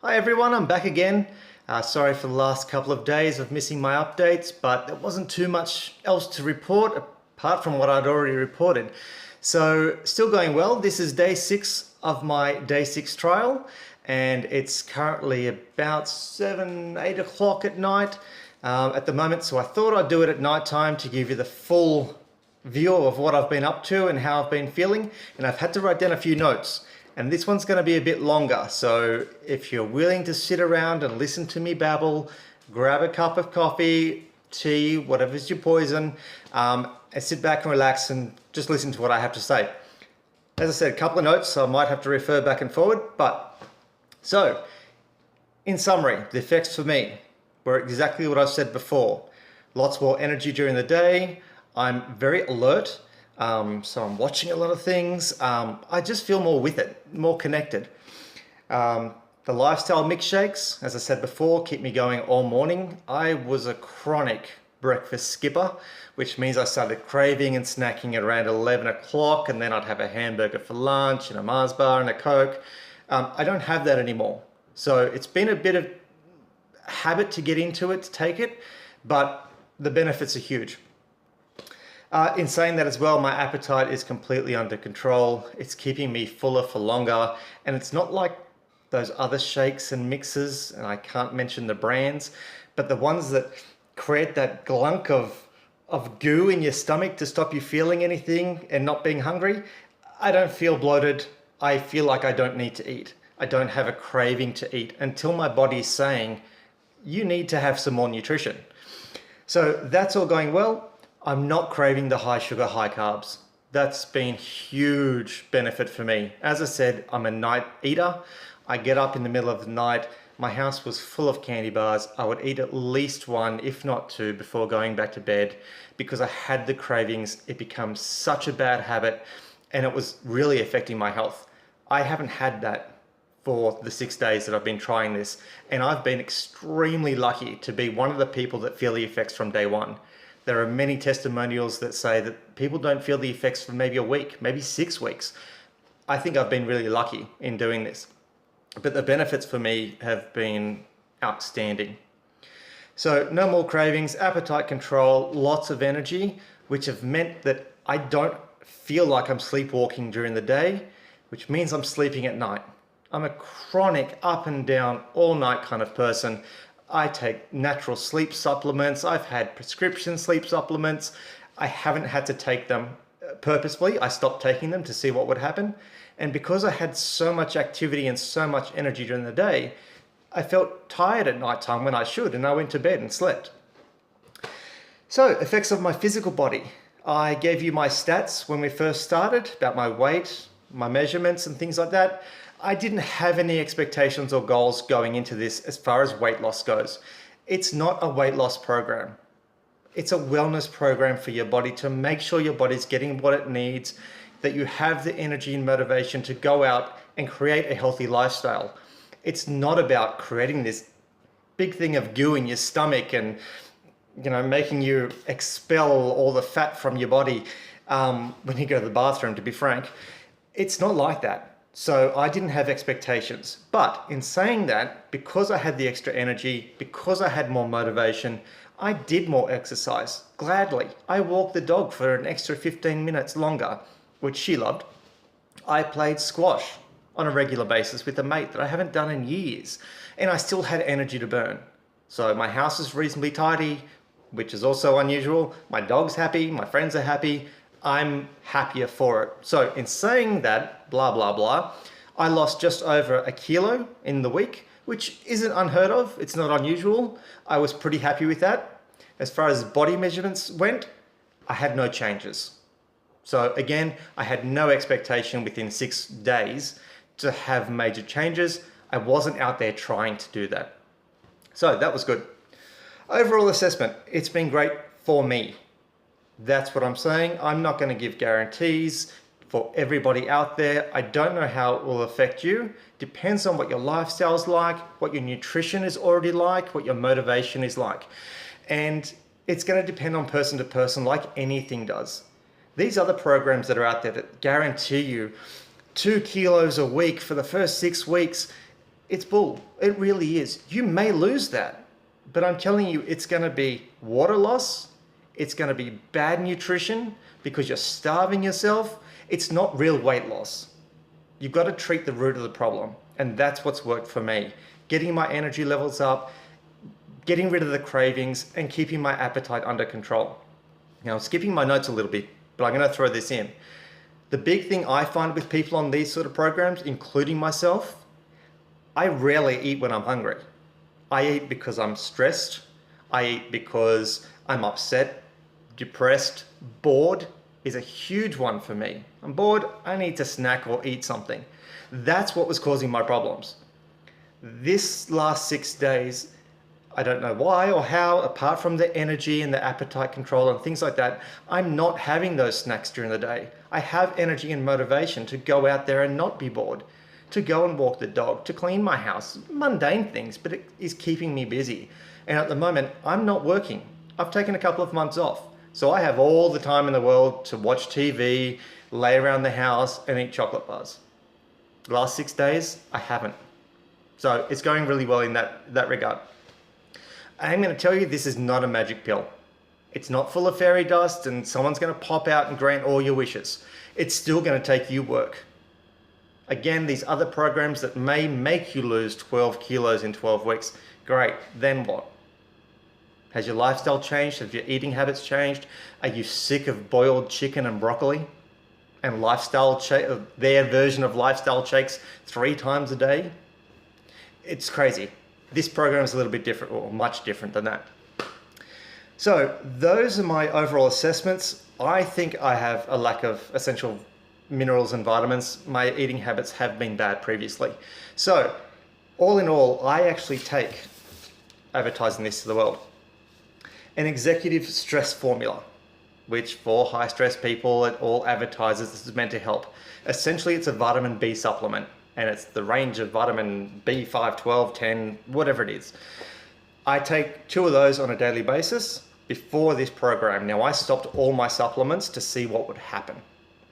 Hi everyone, I'm back again. Sorry for the last couple of days of missing my updates, but there wasn't too much else to report apart from what I'd already reported. So, still going well. This is day 6 of my day 6 trial, and it's currently about 7, 8 o'clock at night at the moment. So, I thought I'd do it at night time to give you the full view of what I've been up to and how I've been feeling. And I've had to write down a few notes. And this one's going to be a bit longer. So if you're willing to sit around and listen to me babble, grab a cup of coffee, tea, whatever's your poison, and sit back and relax and just listen to what I have to say. As I said, a couple of notes, so I might have to refer back and forward. So, in summary, the effects for me were exactly what I've said before. Lots more energy during the day. I'm very alert. So I'm watching a lot of things. I just feel more with it, more connected. The lifestyle mix shakes, as I said before, keep me going all morning. I was a chronic breakfast skipper, which means I started craving and snacking at around 11 o'clock, and then I'd have a hamburger for lunch and a Mars bar and a Coke. I don't have that anymore. So it's been a bit of habit to get into it, to take it, but the benefits are huge. In saying that as well, my appetite is completely under control. It's keeping me fuller for longer, and it's not like those other shakes and mixes, and I can't mention the brands, but the ones that create that glunk of goo in your stomach to stop you feeling anything and not being hungry. I don't feel bloated. I feel like I don't need to eat. I don't have a craving to eat until my body's saying, you need to have some more nutrition. So that's all going well. I'm not craving the high sugar, high carbs. That's been huge benefit for me. As I said, I'm a night eater. I get up in the middle of the night. My house was full of candy bars. I would eat at least one, if not two, before going back to bed because I had the cravings. It becomes such a bad habit and it was really affecting my health. I haven't had that for the 6 days that I've been trying this, and I've been extremely lucky to be one of the people that feel the effects from day one. There are many testimonials that say that people don't feel the effects for maybe a week, maybe 6 weeks. I think I've been really lucky in doing this. But the benefits for me have been outstanding. So no more cravings, appetite control, lots of energy, which have meant that I don't feel like I'm sleepwalking during the day, which means I'm sleeping at night. I'm a chronic up and down all night kind of person. I take natural sleep supplements. I've had prescription sleep supplements. I haven't had to take them purposefully. I stopped taking them to see what would happen. And because I had so much activity and so much energy during the day, I felt tired at night time when I should, and I went to bed and slept. So, effects of my physical body. I gave you my stats when we first started about my weight, my measurements and things like that. I didn't have any expectations or goals going into this as far as weight loss goes. It's not a weight loss program. It's a wellness program for your body to make sure your body's getting what it needs, that you have the energy and motivation to go out and create a healthy lifestyle. It's not about creating this big thing of goo in your stomach and making you expel all the fat from your body when you go to the bathroom, to be frank. It's not like that. So I didn't have expectations. But in saying that, because I had the extra energy, because I had more motivation, I did more exercise, gladly. I walked the dog for an extra 15 minutes longer, which she loved. I played squash on a regular basis with a mate that I haven't done in years, and I still had energy to burn. So my house is reasonably tidy, which is also unusual. My dog's happy, my friends are happy. I'm happier for it. So in saying that, blah, blah, blah, I lost just over a kilo in the week, which isn't unheard of. It's not unusual. I was pretty happy with that. As far as body measurements went, I had no changes. So again, I had no expectation within 6 days to have major changes. I wasn't out there trying to do that. So that was good. Overall assessment, it's been great for me. That's what I'm saying. I'm not going to give guarantees for everybody out there. I don't know how it will affect you. Depends on what your lifestyle's like, what your nutrition is already like, what your motivation is like. And it's going to depend on person to person like anything does. These other programs that are out there that guarantee you 2 kilos a week for the first 6 weeks, It's bull. It really is. You may lose that, but I'm telling you, it's going to be water loss. It's going to be bad nutrition because you're starving yourself. It's not real weight loss. You've got to treat the root of the problem. And that's what's worked for me. Getting my energy levels up, getting rid of the cravings, and keeping my appetite under control. Now, I'm skipping my notes a little bit, but I'm going to throw this in. The big thing I find with people on these sort of programs, including myself, I rarely eat when I'm hungry. I eat because I'm stressed. I eat because I'm upset, depressed, bored is a huge one for me. I'm bored, I need to snack or eat something. That's what was causing my problems. This last 6 days, I don't know why or how, apart from the energy and the appetite control and things like that, I'm not having those snacks during the day. I have energy and motivation to go out there and not be bored, to go and walk the dog, to clean my house, mundane things, but it is keeping me busy. And at the moment, I'm not working. I've taken a couple of months off. So I have all the time in the world to watch TV, lay around the house and eat chocolate bars. The last 6 days, I haven't. So it's going really well in that regard. I'm going to tell you, this is not a magic pill. It's not full of fairy dust and someone's going to pop out and grant all your wishes. It's still going to take you work. Again, these other programs that may make you lose 12 kilos in 12 weeks, great, then what? Has your lifestyle changed? Have your eating habits changed? Are you sick of boiled chicken and broccoli? And their version of lifestyle shakes 3 times a day? It's crazy. This program is a little bit different, or much different than that. So those are my overall assessments. I think I have a lack of essential minerals and vitamins. My eating habits have been bad previously. So all in all, I actually take, advertising this to the world, an executive stress formula, which for high stress people, it all advertises this is meant to help. Essentially, it's a vitamin B supplement, and it's the range of vitamin B5, 12, 10, whatever it is. I take 2 of those on a daily basis before this program. Now, I stopped all my supplements to see what would happen,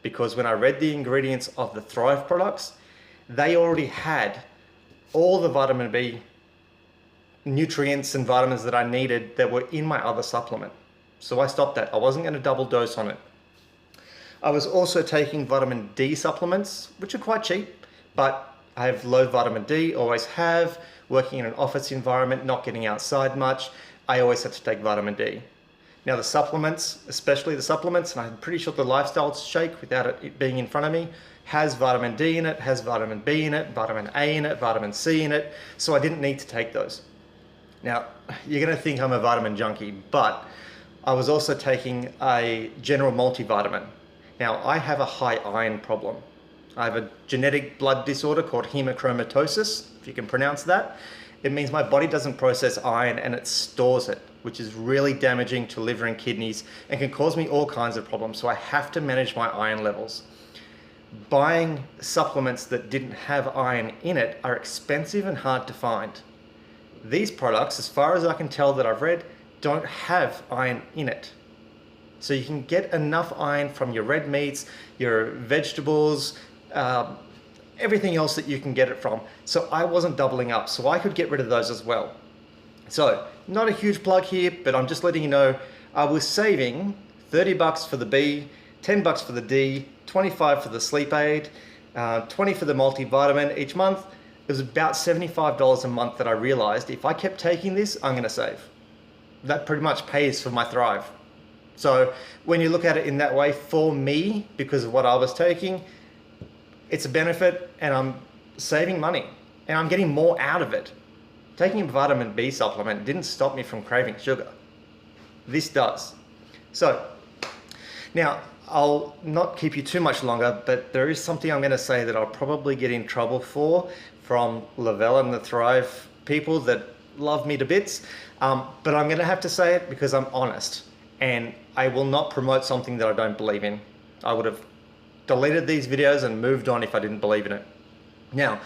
because when I read the ingredients of the Thrive products, they already had all the vitamin B nutrients and vitamins that I needed that were in my other supplement. So I stopped that. I wasn't going to double dose on it. I was also taking vitamin D supplements, which are quite cheap, but I have low vitamin D, always have. Working in an office environment, not getting outside much, I always had to take vitamin D. Now the supplements, especially the supplements, and I'm pretty sure the lifestyle shake, without it being in front of me, has vitamin D in it, has vitamin B in it, vitamin A in it, vitamin C in it, so I didn't need to take those. Now, you're going to think I'm a vitamin junkie, but I was also taking a general multivitamin. Now, I have a high iron problem. I have a genetic blood disorder called hemochromatosis, if you can pronounce that. It means my body doesn't process iron and it stores it, which is really damaging to liver and kidneys and can cause me all kinds of problems. So I have to manage my iron levels. Buying supplements that didn't have iron in it are expensive and hard to find. These products, as far as I can tell that I've read, don't have iron in it. So you can get enough iron from your red meats, your vegetables, everything else that you can get it from. So I wasn't doubling up, so I could get rid of those as well. So not a huge plug here, but I'm just letting you know I was saving $30 for the B, $10 for the D, $25 for the sleep aid, $20 for the multivitamin each month. It was about $75 a month that I realized if I kept taking this, I'm going to save. That pretty much pays for my Thrive. So when you look at it in that way, for me, because of what I was taking, it's a benefit and I'm saving money and I'm getting more out of it. Taking a vitamin B supplement didn't stop me from craving sugar. This does. So now I'll not keep you too much longer, but there is something I'm going to say that I'll probably get in trouble for from Le-Vel and the Thrive people that love me to bits. But I'm going to have to say it because I'm honest, and I will not promote something that I don't believe in. I would have deleted these videos and moved on if I didn't believe in it. Now,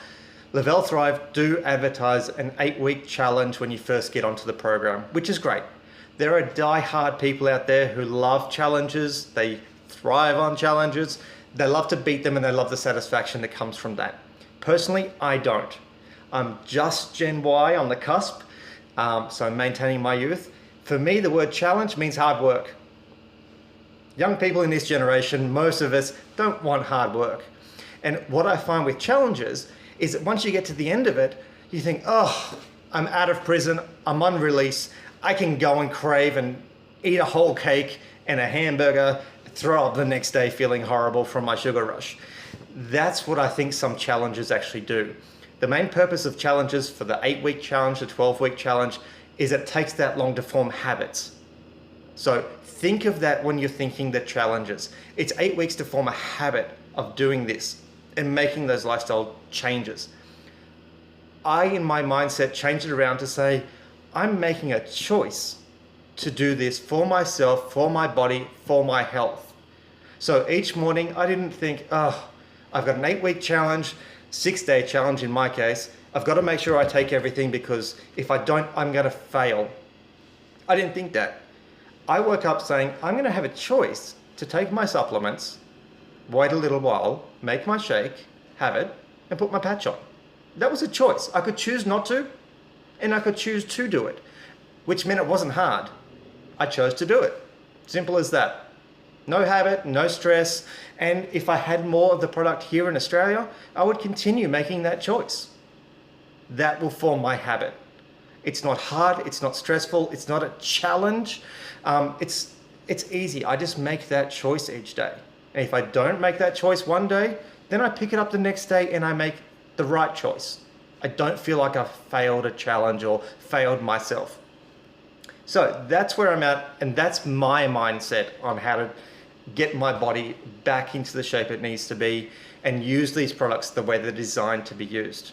Le-Vel Thrive do advertise an 8-week challenge when you first get onto the program, which is great. There are die-hard people out there who love challenges. They thrive on challenges. They love to beat them and they love the satisfaction that comes from that. Personally, I don't. I'm just Gen Y on the cusp, so I'm maintaining my youth. For me, the word challenge means hard work. Young people in this generation, most of us don't want hard work. And what I find with challenges is that once you get to the end of it, you think, oh, I'm out of prison, I'm on release, I can go and crave and eat a whole cake and a hamburger, throw up the next day feeling horrible from my sugar rush. That's what I think some challenges actually do. The main purpose of challenges, for the 8-week challenge, the 12-week challenge, is it takes that long to form habits. So think of that when you're thinking the challenges. It's 8 weeks to form a habit of doing this and making those lifestyle changes. I, in my mindset, changed it around to say, I'm making a choice to do this for myself, for my body, for my health. So each morning I didn't think, oh, I've got an 8-week challenge, 6-day challenge in my case. I've got to make sure I take everything because if I don't, I'm going to fail. I didn't think that. I woke up saying, I'm going to have a choice to take my supplements, wait a little while, make my shake, have it, and put my patch on. That was a choice. I could choose not to, and I could choose to do it, which meant it wasn't hard. I chose to do it. Simple as that. No habit, no stress, and if I had more of the product here in Australia, I would continue making that choice. That will form my habit. It's not hard, it's not stressful, it's not a challenge. It's easy. I just make that choice each day. And if I don't make that choice one day, then I pick it up the next day and I make the right choice. I don't feel like I've failed a challenge or failed myself. So that's where I'm at, and that's my mindset on how to get my body back into the shape it needs to be and use these products the way they're designed to be used.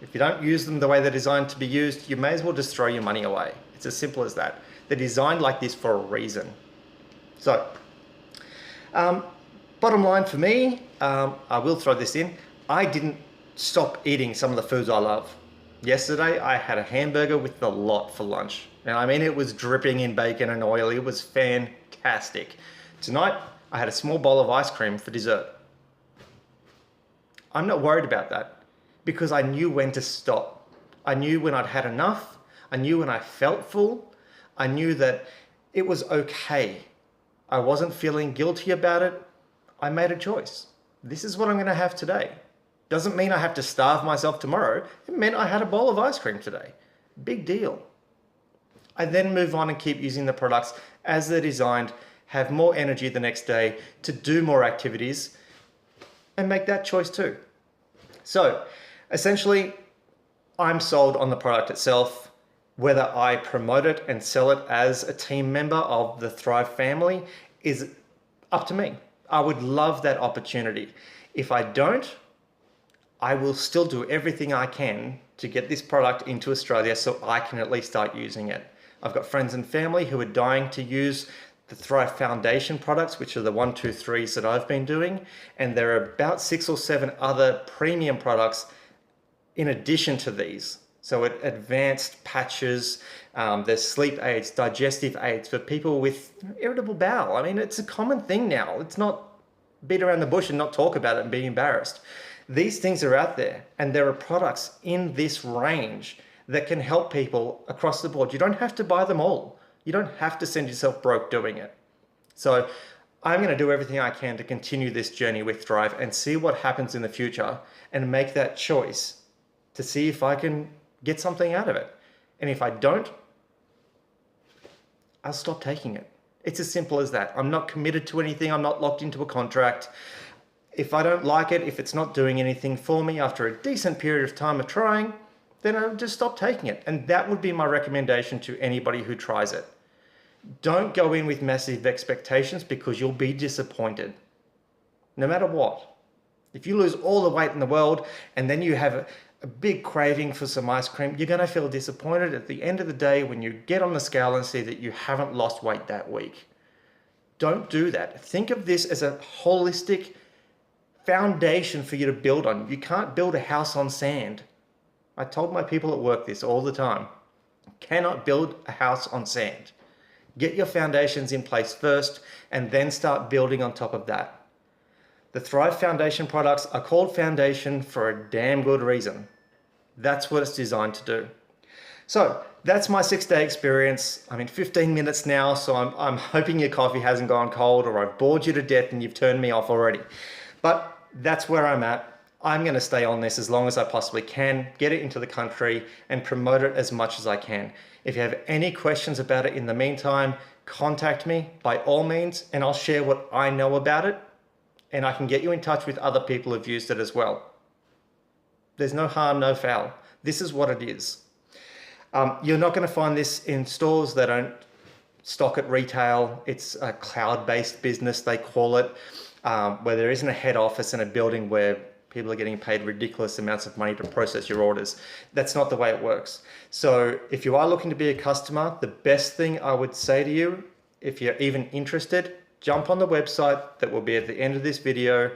If you don't use them the way they're designed to be used, you may as well just throw your money away. It's as simple as that. They're designed like this for a reason. So, bottom line for me, I will throw this in, I didn't stop eating some of the foods I love. Yesterday, I had a hamburger with a lot for lunch. And I mean, it was dripping in bacon and oil. It was fantastic. Tonight, I had a small bowl of ice cream for dessert. I'm not worried about that because I knew when to stop. I knew when I'd had enough. I knew when I felt full. I knew that it was okay. I wasn't feeling guilty about it. I made a choice. This is what I'm going to have today. Doesn't mean I have to starve myself tomorrow. It meant I had a bowl of ice cream today. Big deal. I then move on and keep using the products as they're designed, have more energy the next day to do more activities and make that choice too. So essentially, I'm sold on the product itself. Whether I promote it and sell it as a team member of the Thrive family is up to me. I would love that opportunity. If I don't, I will still do everything I can to get this product into Australia so I can at least start using it. I've got friends and family who are dying to use the Thrive Foundation products, which are the 1, 2, 3s that I've been doing. And there are about 6 or 7 other premium products in addition to these. So advanced patches, there's sleep aids, digestive aids for people with irritable bowel. I mean, it's a common thing now. It's not beat around the bush and not talk about it and be embarrassed. These things are out there, and there are products in this range that can help people across the board. You don't have to buy them all. You don't have to send yourself broke doing it. So I'm going to do everything I can to continue this journey with Thrive and see what happens in the future and make that choice to see if I can get something out of it. And if I don't, I'll stop taking it. It's as simple as that. I'm not committed to anything. I'm not locked into a contract. If I don't like it, if it's not doing anything for me after a decent period of time of trying, then I'll just stop taking it. And that would be my recommendation to anybody who tries it. Don't go in with massive expectations because you'll be disappointed. No matter what. If you lose all the weight in the world and then you have a big craving for some ice cream, you're going to feel disappointed at the end of the day when you get on the scale and see that you haven't lost weight that week. Don't do that. Think of this as a holistic foundation for you to build on. You can't build a house on sand. I told my people at work this all the time. You cannot build a house on sand. Get your foundations in place first and then start building on top of that. The Thrive Foundation products are called Foundation for a damn good reason. That's what it's designed to do. So that's my 6-day experience. I'm in 15 minutes now, so I'm hoping your coffee hasn't gone cold or I've bored you to death and you've turned me off already. But that's where I'm at. I'm going to stay on this as long as I possibly can, get it into the country and promote it as much as I can. If you have any questions about it in the meantime, contact me by all means and I'll share what I know about it and I can get you in touch with other people who've used it as well. There's no harm, no foul. This is what it is. You're not going to find this in stores. They don't stock at retail. It's a cloud-based business, they call it, where there isn't a head office in a building where people are getting paid ridiculous amounts of money to process your orders. That's not the way it works. So if you are looking to be a customer, the best thing I would say to you, if you're even interested, jump on the website that will be at the end of this video,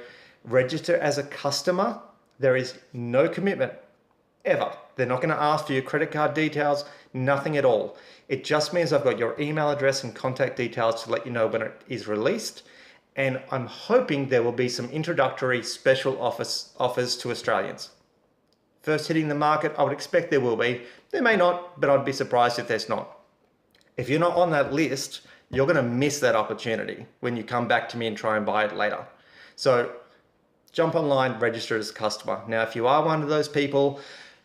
register as a customer. There is no commitment ever. They're not going to ask for your credit card details, nothing at all. It just means I've got your email address and contact details to let you know when it is released. And I'm hoping there will be some introductory special offers to Australians. First hitting the market, I would expect there will be. There may not, but I'd be surprised if there's not. If you're not on that list, you're going to miss that opportunity when you come back to me and try and buy it later. So jump online, register as a customer. Now, if you are one of those people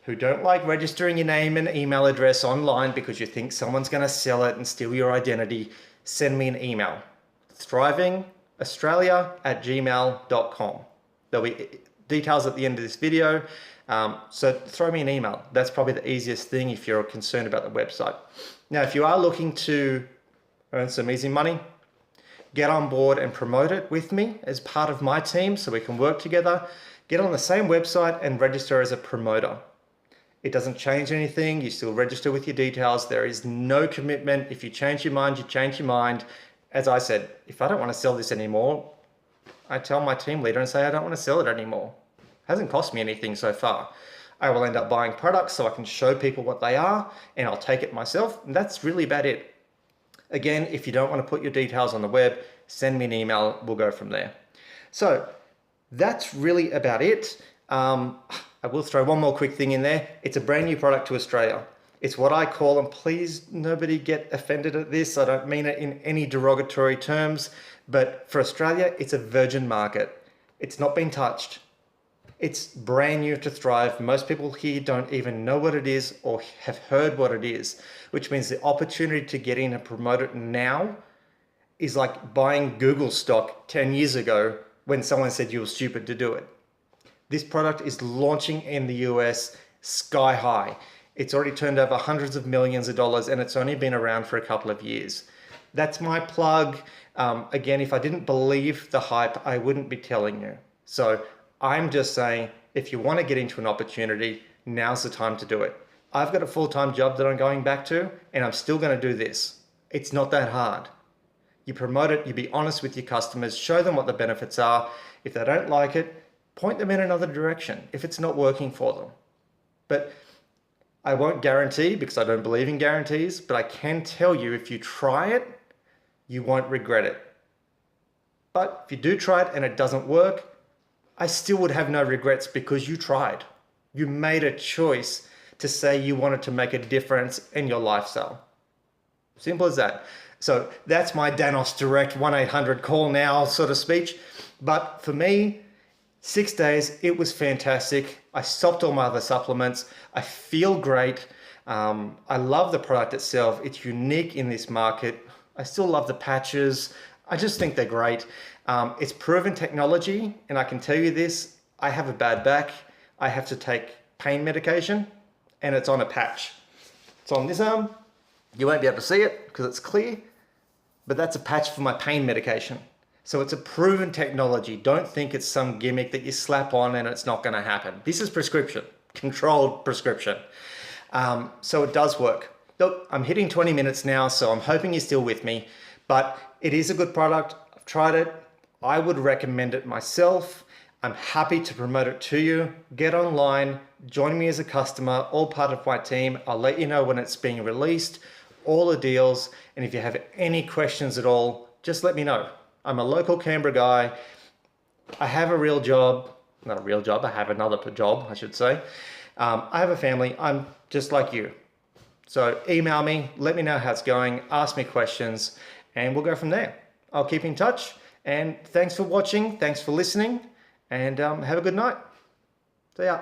who don't like registering your name and email address online because you think someone's going to sell it and steal your identity, send me an email. thrivingaustralia@gmail.com. There'll be details at the end of this video. So throw me an email. That's probably the easiest thing if you're concerned about the website. Now, if you are looking to earn some easy money, get on board and promote it with me as part of my team so we can work together. Get on the same website and register as a promoter. It doesn't change anything. You still register with your details. There is no commitment. If you change your mind, you change your mind. As I said, if I don't want to sell this anymore, I tell my team leader and say I don't want to sell it anymore. It hasn't cost me anything so far. I will end up buying products so I can show people what they are and I'll take it myself. And that's really about it. Again, if you don't want to put your details on the web, send me an email. We'll go from there. So that's really about it. I will throw one more quick thing in there. It's a brand new product to Australia. It's what I call, and please nobody get offended at this, I don't mean it in any derogatory terms, but for Australia, it's a virgin market. It's not been touched. It's brand new to Thrive. Most people here don't even know what it is or have heard what it is, which means the opportunity to get in and promote it now is like buying Google stock 10 years ago when someone said you were stupid to do it. This product is launching in the US sky high. It's already turned over hundreds of millions of dollars and it's only been around for a couple of years. That's my plug. Again, if I didn't believe the hype, I wouldn't be telling you. So I'm just saying, if you want to get into an opportunity, now's the time to do it. I've got a full-time job that I'm going back to and I'm still going to do this. It's not that hard. You promote it, you be honest with your customers, show them what the benefits are. If they don't like it, point them in another direction if it's not working for them. But I won't guarantee because I don't believe in guarantees, but I can tell you if you try it, you won't regret it. But if you do try it and it doesn't work, I still would have no regrets because you tried. You made a choice to say you wanted to make a difference in your lifestyle. Simple as that. So that's my Danos Direct 1-800 call now sort of speech. But for me, 6 days, it was fantastic. I stopped all my other supplements. I feel great. I love the product itself. It's unique in this market. I still love the patches. I just think they're great. It's proven technology, and I can tell you this, I have a bad back. I have to take pain medication, and it's on a patch. It's on this arm. You won't be able to see it because it's clear, but that's a patch for my pain medication. So it's a proven technology. Don't think it's some gimmick that you slap on and it's not going to happen. This is prescription, controlled prescription. So it does work. Look, I'm hitting 20 minutes now, so I'm hoping you're still with me, but it is a good product. I've tried it. I would recommend it myself. I'm happy to promote it to you. Get online, join me as a customer, all part of my team. I'll let you know when it's being released, all the deals. And if you have any questions at all, just let me know. I'm a local Canberra guy. I have a real job, not a real job, I have another job, I should say. I have a family. I'm just like you. So email me, let me know how it's going, ask me questions, and we'll go from there. I'll keep in touch. And thanks for watching. Thanks for listening. And have a good night. See ya.